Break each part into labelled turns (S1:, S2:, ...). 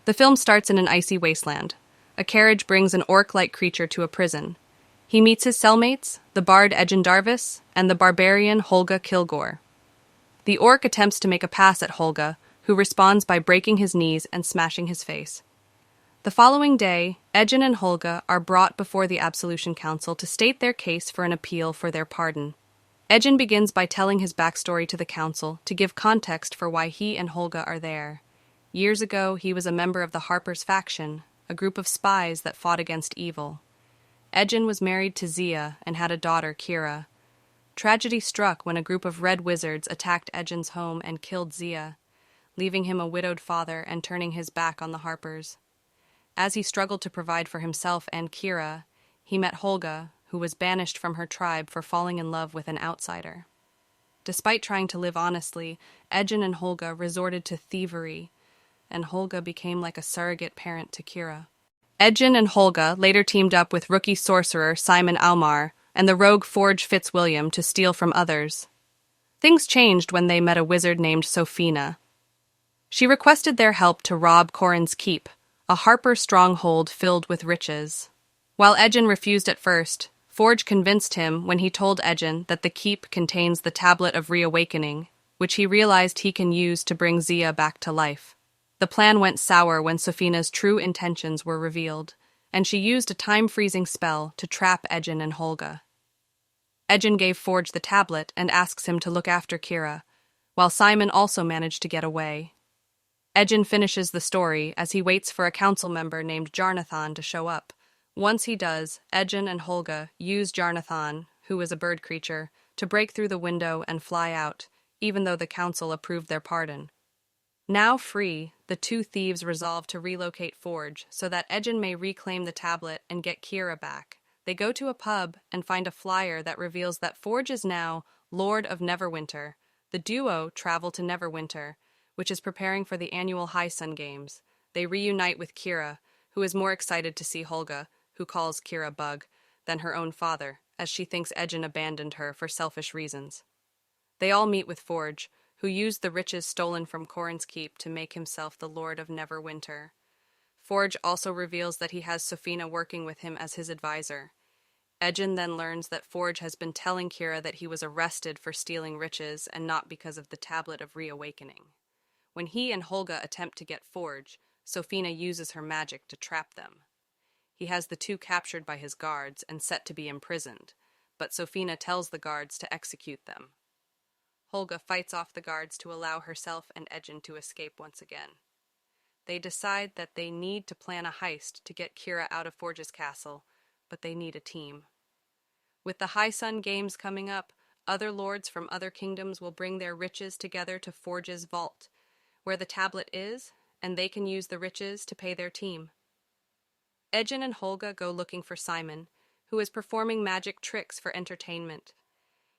S1: The film starts in an icy wasteland. A carriage brings an orc-like creature to a prison. He meets his cellmates, the bard Edgin Darvis and the barbarian Holga Kilgore. The orc attempts to make a pass at Holga, who responds by breaking his knees and smashing his face. The following day, Edgin and Holga are brought before the Absolution Council to state their case for an appeal for their pardon. Edgin begins by telling his backstory to the council to give context for why he and Holga are there. Years ago, he was a member of the Harper's faction, a group of spies that fought against evil. Edgin was married to Zia and had a daughter, Kira. Tragedy struck when a group of red wizards attacked Edgin's home and killed Zia, leaving him a widowed father and turning his back on the Harpers. As he struggled to provide for himself and Kira, he met Holga, who was banished from her tribe for falling in love with an outsider. Despite trying to live honestly, Edgin and Holga resorted to thievery, and Holga became like a surrogate parent to Kira. Edgin and Holga later teamed up with rookie sorcerer Simon Almar and the rogue Forge Fitzwilliam to steal from others. Things changed when they met a wizard named Sophina. She requested their help to rob Corin's Keep, a Harper stronghold filled with riches. While Edgin refused at first, Forge convinced him when he told Edgin that the keep contains the Tablet of Reawakening, which he realized he can use to bring Zia back to life. The plan went sour when Sophina's true intentions were revealed, and she used a time-freezing spell to trap Edgin and Holga. Edgin gave Forge the tablet and asks him to look after Kira, while Simon also managed to get away. Edgin finishes the story as he waits for a council member named Jarnathan to show up. Once he does, Edgin and Holga use Jarnathan, who is a bird creature, to break through the window and fly out, even though the council approved their pardon. Now free, the two thieves resolve to relocate Forge so that Edgin may reclaim the tablet and get Kira back. They go to a pub and find a flyer that reveals that Forge is now Lord of Neverwinter. The duo travel to Neverwinter, which is preparing for the annual High Games. They reunite with Kira, who is more excited to see Holga, who calls Kira Bug, than her own father, as she thinks Edgin abandoned her for selfish reasons. They all meet with Forge, who used the riches stolen from Corin's Keep to make himself the Lord of Neverwinter. Forge also reveals that he has Sophina working with him as his advisor. Edgin then learns that Forge has been telling Kira that he was arrested for stealing riches and not because of the Tablet of Reawakening. When he and Holga attempt to get Forge, Sophina uses her magic to trap them. He has the two captured by his guards and set to be imprisoned, but Sophina tells the guards to execute them. Holga fights off the guards to allow herself and Edgin to escape once again. They decide that they need to plan a heist to get Kira out of Forge's castle, but they need a team. With the High Games coming up, other lords from other kingdoms will bring their riches together to Forge's vault, where the tablet is, and they can use the riches to pay their team. Edgin and Holga go looking for Simon, who is performing magic tricks for entertainment.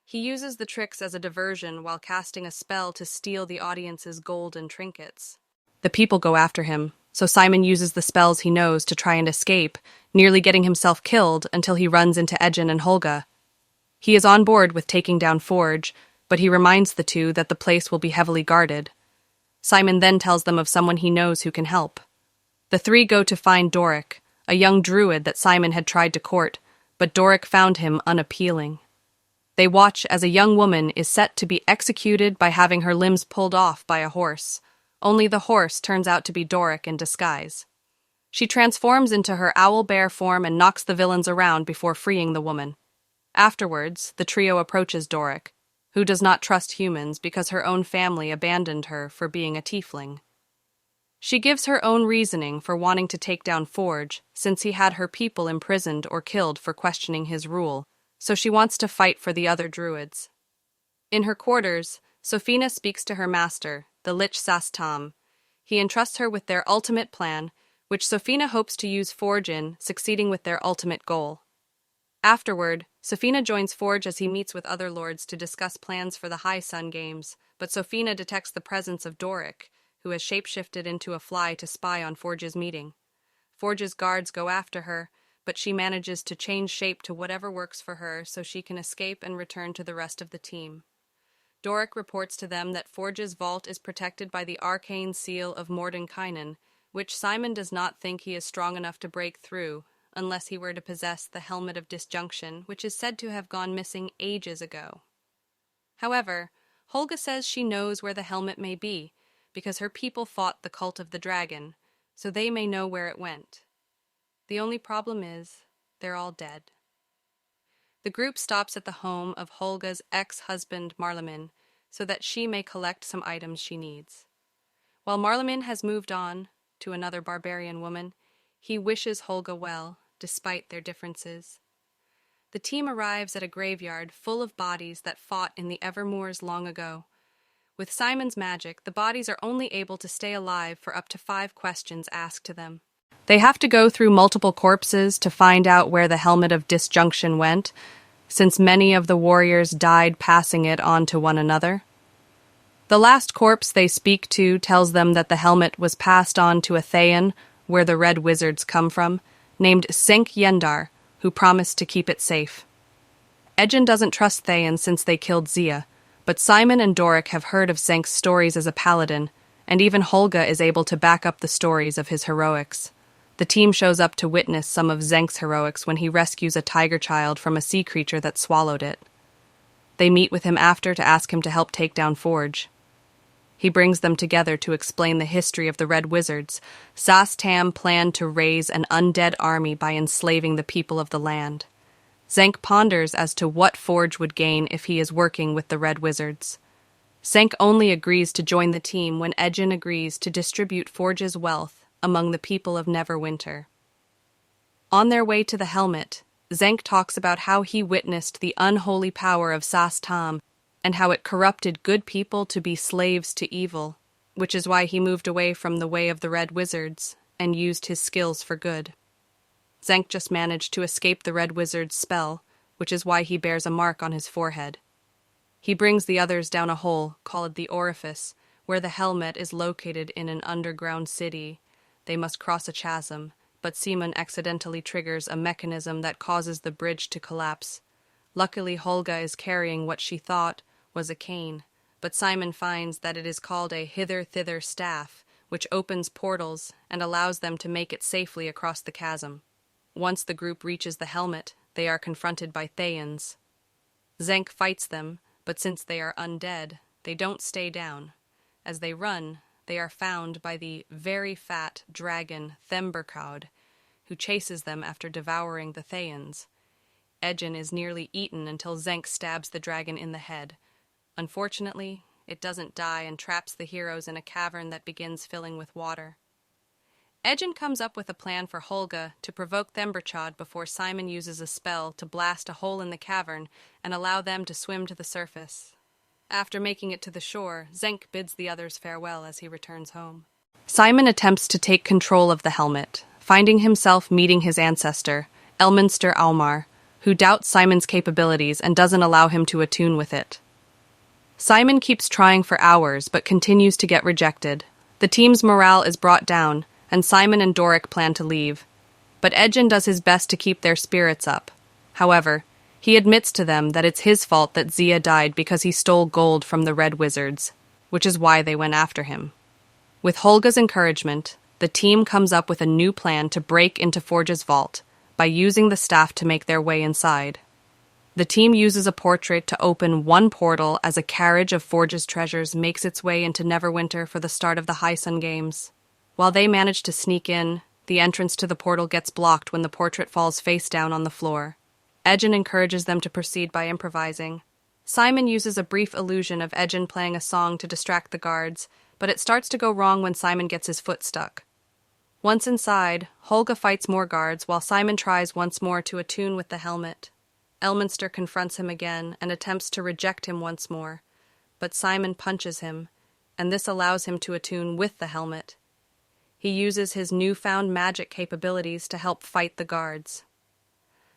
S1: He uses the tricks as a diversion while casting a spell to steal the audience's gold and trinkets. The people go after him, so Simon uses the spells he knows to try and escape, nearly getting himself killed until he runs into Edgin and Holga. He is on board with taking down Forge, but he reminds the two that the place will be heavily guarded. Simon then tells them of someone he knows who can help. The three go to find Doric, a young druid that Simon had tried to court, but Doric found him unappealing. They watch as a young woman is set to be executed by having her limbs pulled off by a horse. Only the horse turns out to be Doric in disguise. She transforms into her owl-bear form and knocks the villains around before freeing the woman. Afterwards, the trio approaches Doric, who does not trust humans because her own family abandoned her for being a tiefling. She gives her own reasoning for wanting to take down Forge, since he had her people imprisoned or killed for questioning his rule, so she wants to fight for the other druids. In her quarters, Sophina speaks to her master, the Lich Sastam. He entrusts her with their ultimate plan, which Sophina hopes to use Forge in, succeeding with their ultimate goal. Afterward, Sophina joins Forge as he meets with other lords to discuss plans for the High Games, but Sophina detects the presence of Doric, who has shapeshifted into a fly to spy on Forge's meeting. Forge's guards go after her, but she manages to change shape to whatever works for her so she can escape and return to the rest of the team. Doric reports to them that Forge's vault is protected by the arcane seal of Mordenkainen, which Simon does not think he is strong enough to break through unless he were to possess the Helmet of Disjunction, which is said to have gone missing ages ago. However, Holga says she knows where the helmet may be, because her people fought the cult of the dragon, so they may know where it went. The only problem is, they're all dead. The group stops at the home of Holga's ex-husband Marlemin, so that she may collect some items she needs. While Marlemin has moved on to another barbarian woman, he wishes Holga well, despite their differences. The team arrives at a graveyard full of bodies that fought in the Evermoors long ago. With Simon's magic, the bodies are only able to stay alive for up to 5 questions asked to them. They have to go through multiple corpses to find out where the Helmet of Disjunction went, since many of the warriors died passing it on to one another. The last corpse they speak to tells them that the helmet was passed on to a Thayan, where the Red Wizards come from, named Senk Yendar, who promised to keep it safe. Edgen doesn't trust Thayan since they killed Zia, but Simon and Doric have heard of Zenk's stories as a paladin, and even Holga is able to back up the stories of his heroics. The team shows up to witness some of Zenk's heroics when he rescues a tiger child from a sea creature that swallowed it. They meet with him after to ask him to help take down Forge. He brings them together to explain the history of the Red Wizards. Sas-Tam planned to raise an undead army by enslaving the people of the land. Zenk ponders as to what Forge would gain if he is working with the Red Wizards. Zenk only agrees to join the team when Edgen agrees to distribute Forge's wealth among the people of Neverwinter. On their way to the helmet, Zenk talks about how he witnessed the unholy power of Sas-Tam and how it corrupted good people to be slaves to evil, which is why he moved away from the way of the Red Wizards and used his skills for good. Zenk just managed to escape the Red Wizard's spell, which is why he bears a mark on his forehead. He brings the others down a hole called the Orifice, where the helmet is located in an underground city. They must cross a chasm, but Simon accidentally triggers a mechanism that causes the bridge to collapse. Luckily, Holga is carrying what she thought was a cane, but Simon finds that it is called a hither-thither staff, which opens portals and allows them to make it safely across the chasm. Once the group reaches the helmet, they are confronted by Thayans. Zenk fights them, but since they are undead, they don't stay down. As they run, they are found by the very fat dragon Themberkaud, who chases them after devouring the Thayans. Edgen is nearly eaten until Zenk stabs the dragon in the head. Unfortunately, it doesn't die and traps the heroes in a cavern that begins filling with water. Edgen comes up with a plan for Holga to provoke Themberchaud before Simon uses a spell to blast a hole in the cavern and allow them to swim to the surface. After making it to the shore, Zenk bids the others farewell as he returns home. Simon attempts to take control of the helmet, finding himself meeting his ancestor, Elminster Aumar, who doubts Simon's capabilities and doesn't allow him to attune with it. Simon keeps trying for hours but continues to get rejected. The team's morale is brought down, and Simon and Doric plan to leave. But Edgen does his best to keep their spirits up. However, he admits to them that it's his fault that Zia died because he stole gold from the Red Wizards, which is why they went after him. With Holga's encouragement, the team comes up with a new plan to break into Forge's vault by using the staff to make their way inside. The team uses a portrait to open one portal as a carriage of Forge's treasures makes its way into Neverwinter for the start of the High Sun Games. While they manage to sneak in, the entrance to the portal gets blocked when the portrait falls face down on the floor. Edgen encourages them to proceed by improvising. Simon uses a brief illusion of Edgen playing a song to distract the guards, but it starts to go wrong when Simon gets his foot stuck. Once inside, Holga fights more guards while Simon tries once more to attune with the helmet. Elminster confronts him again and attempts to reject him once more, but Simon punches him, and this allows him to attune with the helmet. He uses his newfound magic capabilities to help fight the guards.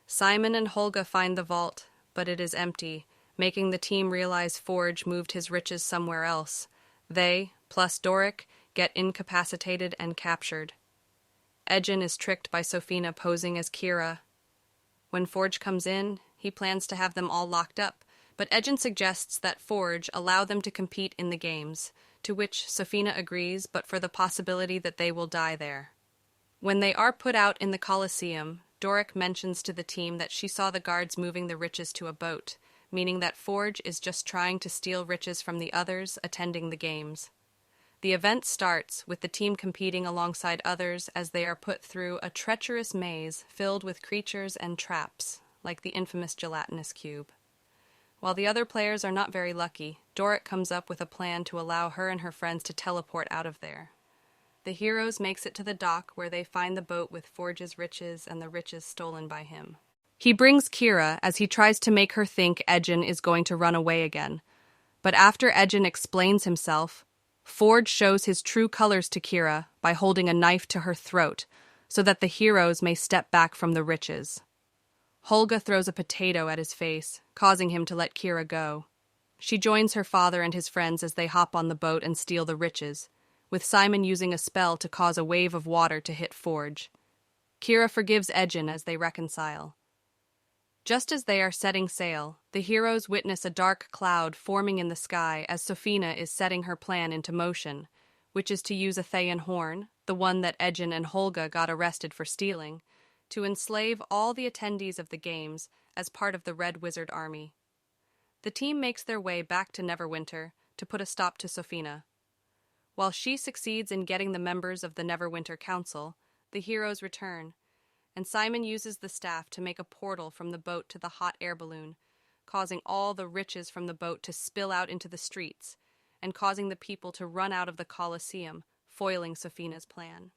S1: Simon and Holga find the vault, but it is empty, making the team realize Forge moved his riches somewhere else. They, plus Doric, get incapacitated and captured. Edgen is tricked by Sophina posing as Kira. When Forge comes in, he plans to have them all locked up, but Edgen suggests that Forge allow them to compete in the games, to which Sofina agrees, but for the possibility that they will die there. When they are put out in the Colosseum, Doric mentions to the team that she saw the guards moving the riches to a boat, meaning that Forge is just trying to steal riches from the others attending the games. The event starts with the team competing alongside others as they are put through a treacherous maze filled with creatures and traps, like the infamous gelatinous cube. While the other players are not very lucky, Doric comes up with a plan to allow her and her friends to teleport out of there. The heroes makes it to the dock where they find the boat with Forge's riches and the riches stolen by him. He brings Kira as he tries to make her think Edgin is going to run away again. But after Edgin explains himself, Forge shows his true colors to Kira by holding a knife to her throat so that the heroes may step back from the riches. Holga throws a potato at his face, causing him to let Kira go. She joins her father and his friends as they hop on the boat and steal the riches, with Simon using a spell to cause a wave of water to hit Forge. Kira forgives Edgin as they reconcile. Just as they are setting sail, the heroes witness a dark cloud forming in the sky as Sofina is setting her plan into motion, which is to use a Thayan horn, the one that Edgin and Holga got arrested for stealing, to enslave all the attendees of the games as part of the Red Wizard army. The team makes their way back to Neverwinter to put a stop to Sofina. While she succeeds in getting the members of the Neverwinter Council, the heroes return, and Simon uses the staff to make a portal from the boat to the hot air balloon, causing all the riches from the boat to spill out into the streets, and causing the people to run out of the Colosseum, foiling Sofina's plan.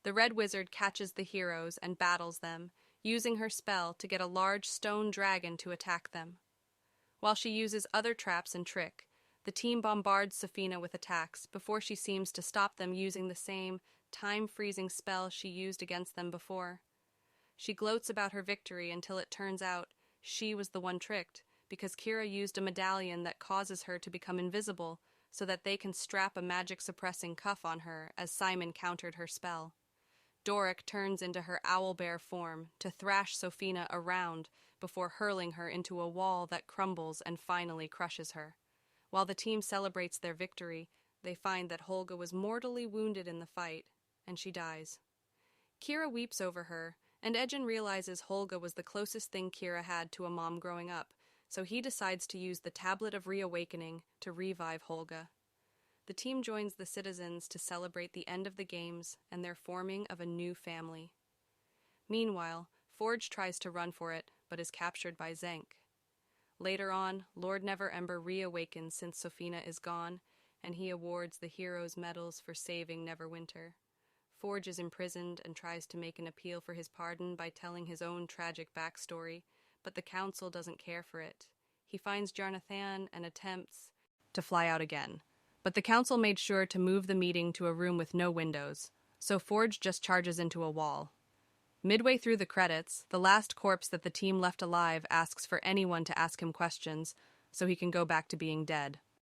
S1: The Red Wizard catches the heroes and battles them, using her spell to get a large stone dragon to attack them. While she uses other traps and trick, the team bombards Sofina with attacks before she seems to stop them using the same time-freezing spell she used against them before. She gloats about her victory until it turns out she was the one tricked, because Kira used a medallion that causes her to become invisible so that they can strap a magic-suppressing cuff on her as Simon countered her spell. Doric turns into her owlbear form to thrash Sofina around before hurling her into a wall that crumbles and finally crushes her. While the team celebrates their victory, they find that Holga was mortally wounded in the fight, and she dies. Kira weeps over her, and Edgin realizes Holga was the closest thing Kira had to a mom growing up, so he decides to use the Tablet of Reawakening to revive Holga. The team joins the citizens to celebrate the end of the games and their forming of a new family. Meanwhile, Forge tries to run for it, but is captured by Zank. Later on, Lord Neverember reawakens since Sofina is gone, and he awards the heroes medals for saving Neverwinter. Forge is imprisoned and tries to make an appeal for his pardon by telling his own tragic backstory, but the council doesn't care for it. He finds Jarnathan and attempts to fly out again, but the council made sure to move the meeting to a room with no windows, so Forge just charges into a wall. Midway through the credits, the last corpse that the team left alive asks for anyone to ask him questions, so he can go back to being dead.